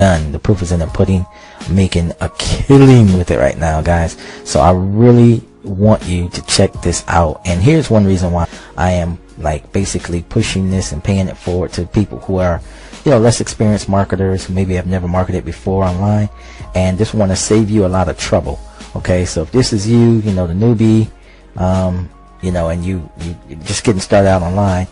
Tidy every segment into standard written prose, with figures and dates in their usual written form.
done. The proof is in the pudding. I'm making a killing with it right now, guys. So I really want you to check this out. And here's one reason why I am like basically pushing this and paying it forward to people who are, you know, less experienced marketers who maybe have never marketed before online, and just want to save you a lot of trouble. Okay, so if this is you, you know, the newbie, you know, and you're just getting started out online,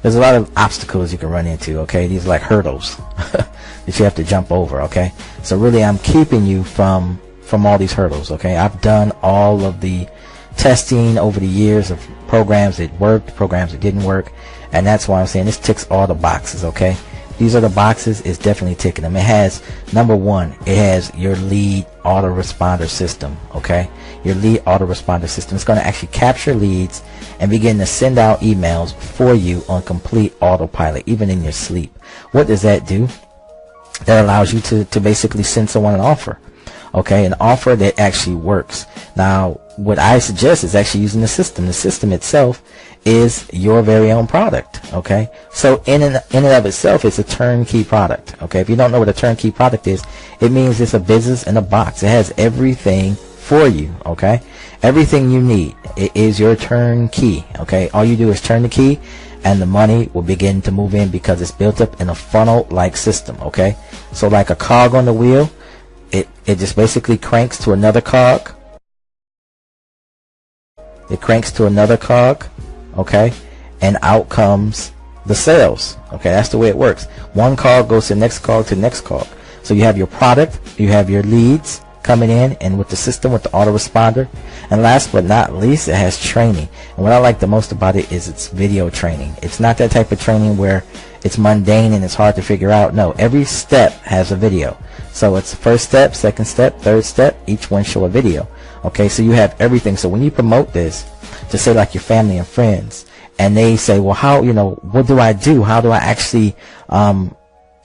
there's a lot of obstacles you can run into. Okay, these are like hurdles that you have to jump over. Okay, so really I'm keeping you from all these hurdles. Okay, I've done all of the testing over the years of programs that worked, programs that didn't work, and that's why I'm saying this ticks all the boxes. Okay, these are the boxes. It's definitely ticking them. It has, number one, it has your lead autoresponder system. Okay, your lead autoresponder system. It's going to actually capture leads and begin to send out emails for you on complete autopilot, even in your sleep. What does that do? That allows you to basically send someone an offer. Okay, an offer that actually works. Now, what I suggest is actually using the system. The system itself is your very own product. Okay, so in and of itself, it's a turnkey product. Okay, if you don't know what a turnkey product is, it means it's a business in a box. It has everything for you. Okay, everything you need. It is your turnkey. Okay, all you do is turn the key, and the money will begin to move in because it's built up in a funnel-like system. Okay, so like a cog on the wheel, it just basically cranks to another cog. It cranks to another cog, okay, and out comes the sales. Okay, that's the way it works. One cog goes to the next cog to the next cog. So you have your product, you have your leads coming in, and with the system, with the autoresponder, and last but not least, it has training. And what I like the most about it is it's video training. It's not that type of training where it's mundane and it's hard to figure out. No, every step has a video. So it's first step, second step, third step, each one show a video. Okay, so you have everything. So when you promote this to, say, like your family and friends, and they say, well, how, you know, what do I do? How do I actually,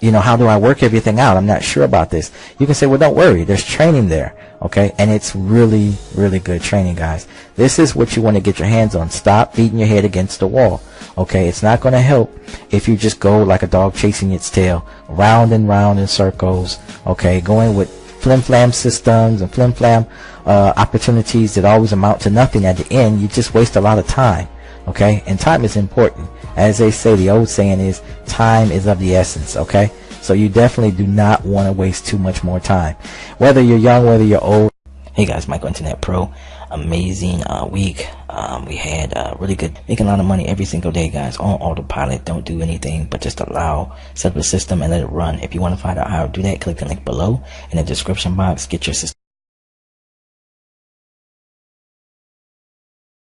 you know, how do I work everything out? I'm not sure about this. You can say, well, don't worry, there's training there. Okay, and it's really, really good training, guys. This is what you want to get your hands on. Stop beating your head against the wall. Okay, it's not going to help if you just go like a dog chasing its tail, round and round in circles. Okay, going with flim-flam systems and flim-flam opportunities that always amount to nothing at the end. You just waste a lot of time. Okay, and time is important. As they say, the old saying is, time is of the essence. Okay, so you definitely do not want to waste too much more time, whether you're young, whether you're old. Hey guys, Michael Internet Pro. Amazing week. We had really good, making a lot of money every single day, guys, on autopilot. Don't do anything but just set up a system and let it run. If you want to find out how to do that, click the link below in the description box. Get your system.